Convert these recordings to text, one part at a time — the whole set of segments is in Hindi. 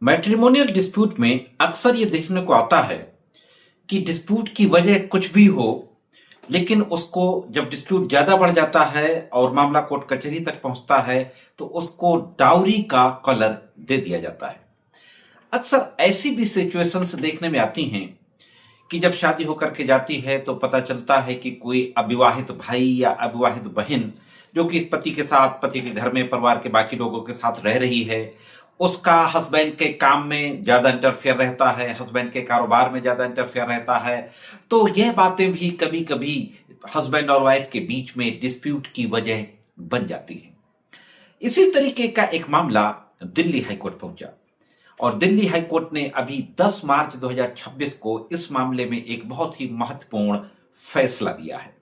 मैट्रिमोनियल डिस्प्यूट में अक्सर ये देखने को आता है कि डिस्प्यूट की वजह कुछ भी हो, लेकिन उसको जब डिस्प्यूट ज्यादा बढ़ जाता है और मामला कोर्ट कचहरी तक पहुंचता है तो उसको डाउरी का कलर दे दिया जाता है। अक्सर ऐसी भी सिचुएशंस देखने में आती हैं कि जब शादी होकर के जाती है तो पता चलता है कि कोई अविवाहित भाई या अविवाहित बहन जो कि पति के साथ, पति के घर में, परिवार के बाकी लोगों के साथ रह रही है, उसका हस्बैंड के काम में ज्यादा इंटरफेयर रहता है, हस्बैंड के कारोबार में ज्यादा इंटरफेयर रहता है। तो यह बातें भी कभी कभी हस्बैंड और वाइफ के बीच में डिस्प्यूट की वजह बन जाती है। इसी तरीके का एक मामला दिल्ली हाईकोर्ट पहुंचा और दिल्ली हाईकोर्ट ने अभी 10 मार्च 2026 को इस मामले में एक बहुत ही महत्वपूर्ण फैसला दिया है।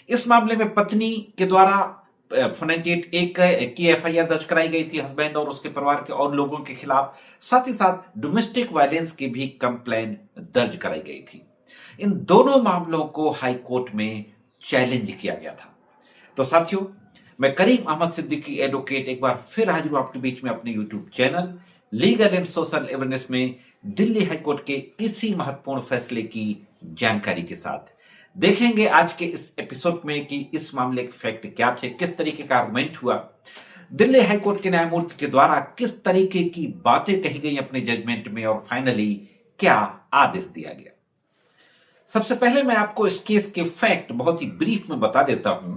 इस मामले में पत्नी के द्वारा 498A की एफआईआर दर्ज कराई गई थी हस्बैंड और उसके परिवार के और लोगों के खिलाफ। साथ ही साथ डोमेस्टिक वायलेंस की भी कंप्लेन दर्ज कराई गई थी। इन दोनों मामलों को हाई कोर्ट में चैलेंज किया गया था। तो साथियों, मैं करीम अहमद सिद्दीकी एडवोकेट एक बार फिर हाजिर हूं आपके बीच में अपने YouTube channel legal and social awareness में दिल्ली हाईकोर्ट के इसी महत्वपूर्ण फैसले की जानकारी के साथ। देखेंगे आज के इस एपिसोड में कि इस मामले के फैक्ट क्या थे, किस तरीके का आर्गुमेंट हुआ, दिल्ली हाईकोर्ट के न्यायमूर्ति के द्वारा किस तरीके की बातें कही गई अपने जजमेंट में और फाइनली क्या आदेश दिया गया। सबसे पहले मैं आपको इस केस के फैक्ट बहुत ही ब्रीफ में बता देता हूं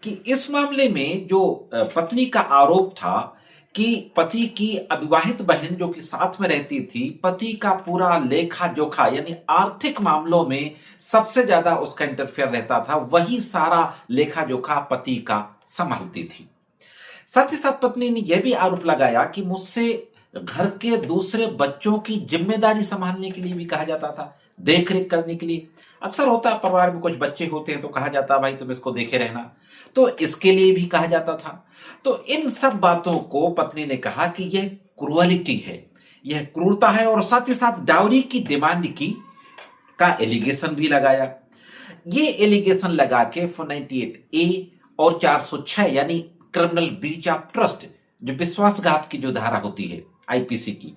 कि इस मामले में जो पत्नी का आरोप था कि पति की अविवाहित बहन जो कि साथ में रहती थी, पति का पूरा लेखा जोखा यानी आर्थिक मामलों में सबसे ज्यादा उसका इंटरफेयर रहता था, वही सारा लेखा जोखा पति का संभालती थी। साथ ही साथ पत्नी ने यह भी आरोप लगाया कि मुझसे घर के दूसरे बच्चों की जिम्मेदारी संभालने के लिए भी कहा जाता था, देख रेख करने के लिए। अक्सर होता है परिवार में कुछ बच्चे होते हैं तो कहा जाता है भाई तुम इसको देखे रहना, तो इसके लिए भी कहा जाता था। तो इन सब बातों को पत्नी ने कहा कि यह क्रूअलिटी है, यह क्रूरता है और साथ ही साथ डाउरी की डिमांड की का एलिगेशन भी लगाया। ये एलिगेशन लगा के 498A और 406 यानी क्रिमिनल ब्रीच ऑफ ट्रस्ट जो विश्वासघात की जो धारा होती है आईपीसी की,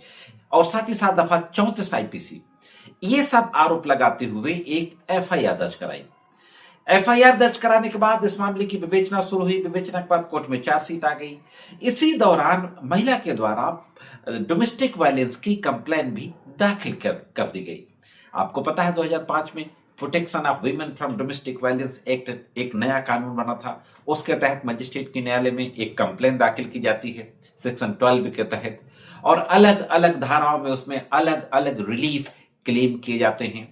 और साथ ही साथ दफा 34 आईपीसी, ये सब आरोप लगाते हुए एक एफआईआर दर्ज कराई। एफआईआर दर्ज कराने के बाद इस मामले की विवेचना शुरू हुई। विवेचना के बाद कोर्ट में चार्जशीट आ गई। इसी दौरान महिला के द्वारा डोमेस्टिक वायलेंस की कंप्लेन भी दाखिल कर दी गई। आपको पता है 2005 में protection of women from domestic violence act एक नया कानून बना था। उसके तहत मजिस्ट्रेट के न्यायालय में एक कंप्लेन दाखिल की जाती है सेक्शन 12 के तहत, और अलग अलग धाराओं में उसमें अलग अलग रिलीफ क्लेम किए जाते हैं।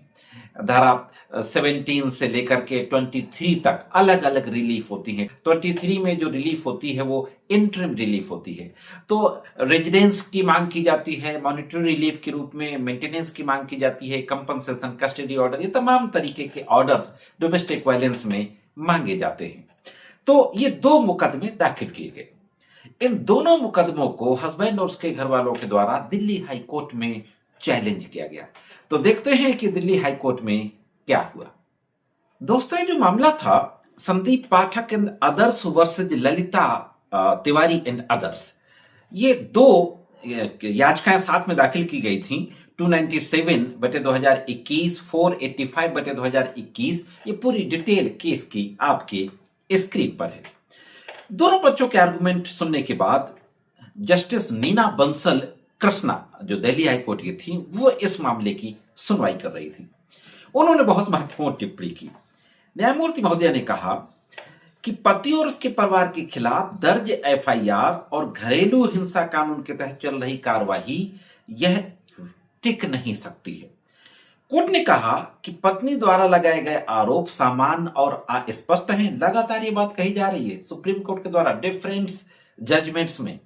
धारा 17 से लेकर के 23 तक अलग अलग रिलीफ होती है। 23 में जो रिलीफ होती है वो इंटरिम रिलीफ होती है। तो रेजिडेंस की मांग की जाती है, मॉनिटरी रिलीफ के रूप में मेंटेनेंस की मांग की जाती है, कंपनसेशन, कस्टडी ऑर्डर, ये तमाम तरीके के ऑर्डर्स डोमेस्टिक वायलेंस में मांगे जाते हैं। तो ये 2 मुकदमे दाखिल किए गए। इन दोनों मुकदमों को हस्बैंड और उसके घर वालों के द्वारा दिल्ली हाई कोर्ट में चैलेंज किया गया। तो देखते हैं कि दिल्ली हाई कोर्ट में क्या हुआ। दोस्तों, ये जो मामला था Sandeep Pathak and others versus Lalita Tiwari and others, ये 2 याचिकाएं साथ में दाखिल की गई थी। 297/2021, 485/2021। ये पूरी डिटेल केस की आपके स्क्रीन पर है। दोनों पक्षों के आर्गुमेंट सुनने के बाद जस्टिस नीना बंसल कृष्णा जो दिल्ली हाईकोर्ट की थी, वो इस मामले की सुनवाई कर रही थी। उन्होंने बहुत महत्वपूर्ण टिप्पणी की। न्यायमूर्ति महोदय ने कहा कि पति और उसके परिवार के खिलाफ दर्ज एफआईआर और घरेलू हिंसा कानून के तहत चल रही कार्यवाही यह टिक नहीं सकती है। कोर्ट ने कहा कि पत्नी द्वारा लगाए गए आरोप सामान्य और अस्पष्ट हैं। लगातार ये बात कही जा रही है सुप्रीम कोर्ट के द्वारा डिफरेंट जजमेंट्स में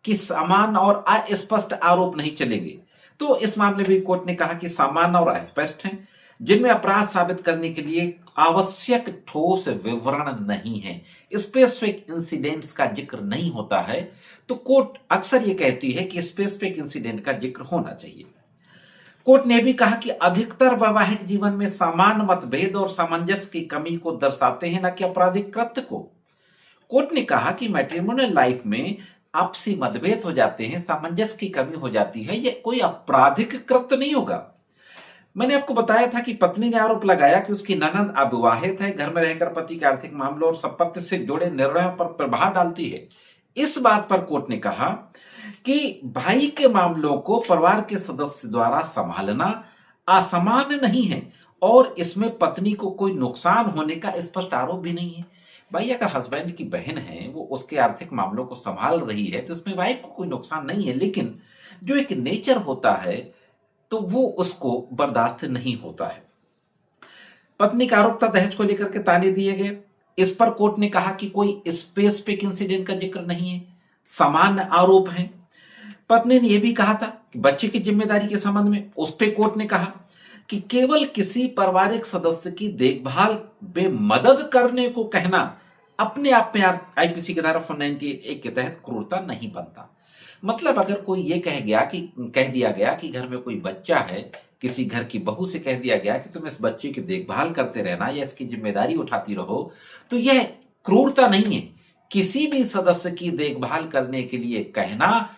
कि सामान्य और अस्पष्ट आरोप नहीं चलेंगे। तो इस मामले में कोर्ट ने कहा कि सामान्य और अस्पष्ट हैं, जिनमें अपराध साबित करने के लिए आवश्यक ठोस विवरण नहीं है, स्पेसिफिक इंसिडेंट्स का जिक्र नहीं होता है। तो कोर्ट अक्सर ये कहती है कि स्पेसिफिक इंसिडेंट का जिक्र होना चाहिए। कोर्ट ने भी कहा कि अधिकतर वैवाहिक जीवन में सामान्य मतभेद और सामंजस्य की कमी को दर्शाते हैं, न कि आपराधिक कृत्य को। कोर्ट ने कहा कि मैट्रिमोनियल लाइफ में आपसी मतभेद हो जाते हैं, सामंजस्य की कमी हो जाती है, ये कोई आपराधिक कृत्य नहीं होगा। मैंने आपको बताया था कि पत्नी ने आरोप लगाया कि उसकी ननद अविवाहित है, घर में रहकर पति के आर्थिक मामलों और संपत्ति से जुड़े निर्णयों पर प्रभाव डालती है। इस बात पर कोर्ट ने कहा कि भाई के मामलों को परिवार के सदस्य द्वारा संभालना असामान्य नहीं है और इसमें पत्नी को कोई नुकसान होने का स्पष्ट आरोप भी नहीं है। भाई अगर हस्बैंड की बहन है, वो उसके आर्थिक मामलों को संभाल रही है, तो इसमें वाइफ को कोई नुकसान नहीं है, लेकिन जो एक नेचर होता है तो वो उसको बर्दाश्त नहीं होता है। पत्नी का आरोप था दहेज को लेकर के ताने दिए गए। इस पर कोर्ट ने कहा कि कोई स्पेसिफिक इंसिडेंट का जिक्र नहीं है, सामान्य आरोप है। पत्नी ने यह भी कहा था कि बच्चे की जिम्मेदारी के संबंध में उस पे कोर्ट ने कहा कि केवल किसी पारिवारिक सदस्य की देखभाल में मदद करने को कहना अपने आप में आईपीसी की धारा 498 के तहत क्रूरता नहीं बनता। मतलब अगर कोई ये कह दिया गया कि घर में कोई बच्चा है, किसी घर की बहू से कह दिया गया कि तुम इस बच्चे की देखभाल करते रहना या इसकी जिम्मेदारी उठाती रहो, तो यह क्रूरता नहीं है। किसी भी सदस्य की देखभाल करने के लिए कहना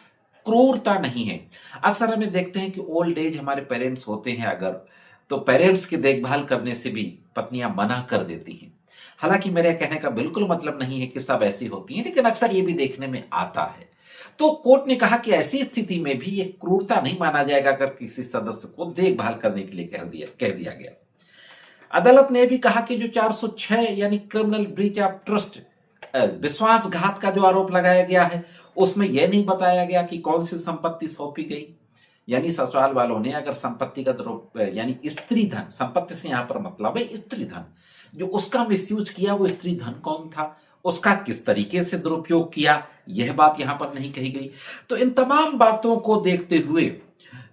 क्रूरता नहीं है। अक्सर हमें देखते हैं कि ओल्ड एज हमारे पेरेंट्स होते हैं अगर, तो पेरेंट्स की देखभाल करने से भी पत्नियां मना कर देती हैं। हालांकि मेरे कहने का बिल्कुल मतलब नहीं है कि सब ऐसी होती हैं, लेकिन अक्सर ये भी देखने में आता है। तो कोर्ट ने कहा कि ऐसी स्थिति में भी ये क्रूरता नहीं माना जाएगा अगर किसी सदस्य को देखभाल करने के लिए कह दिया गया। अदालत ने भी कहा कि जो 406 यानी क्रिमिनल ब्रीच ऑफ ट्रस्ट, विश्वासघात का जो आरोप लगाया गया है, उसमें यह नहीं बताया गया कि कौन सी संपत्ति सौंपी गई। यानी ससुराल वालों ने अगर संपत्ति का यानी स्त्री धन, संपत्ति से यहां पर मतलब है स्त्री धन, जो उसका मिसयूज किया, वो स्त्री धन कौन था, उसका किस तरीके से दुरुपयोग किया, यह बात यहां पर नहीं कही गई। तो इन तमाम बातों को देखते हुए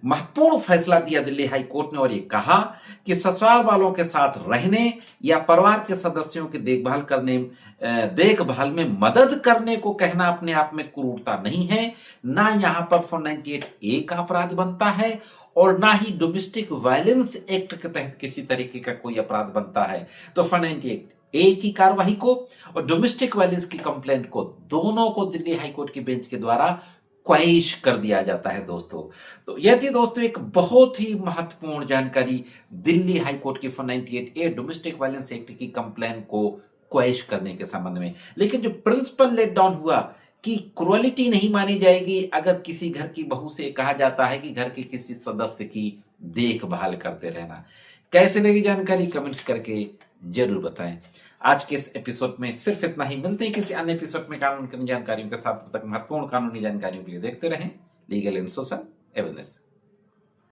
महत्वपूर्ण फैसला दिया दिल्ली हाई कोर्ट ने और ये कहा कि ससुराल वालों के साथ रहने या परिवार के सदस्यों की देखभाल में मदद करने को कहना अपने आप में क्रूरता नहीं है। ना यहां पर 498A का अपराध बनता है और ना ही डोमेस्टिक वायलेंस एक्ट के तहत किसी तरीके का कोई अपराध बनता है। तो 498A की कार्यवाही को और डोमेस्टिक वायलेंस की कंप्लेंट को, दोनों को दिल्ली हाईकोर्ट की बेंच के द्वारा क्वैश कर दिया जाता है दोस्तों। तो यह थी दोस्तों एक बहुत ही महत्वपूर्ण जानकारी दिल्ली हाईकोर्ट की 498A डोमेस्टिक वायलेंस एक्ट की कंप्लेंट को क्वैश करने के संबंध में। लेकिन जो प्रिंसिपल लेट डाउन हुआ कि क्रुएलिटी नहीं मानी जाएगी अगर किसी घर की बहू से कहा जाता है कि घर के किसी सदस्य की देखभाल करते रहना। कैसे लगी जानकारी कमेंट्स करके जरूर बताएं। आज के इस एपिसोड में सिर्फ इतना ही। मिलते हैं किसी अन्य एपिसोड में कानून की जानकारियों के साथ। तब तक महत्वपूर्ण कानूनी जानकारियों के लिए देखते रहें लीगल एंड सोशल अवेयरनेस।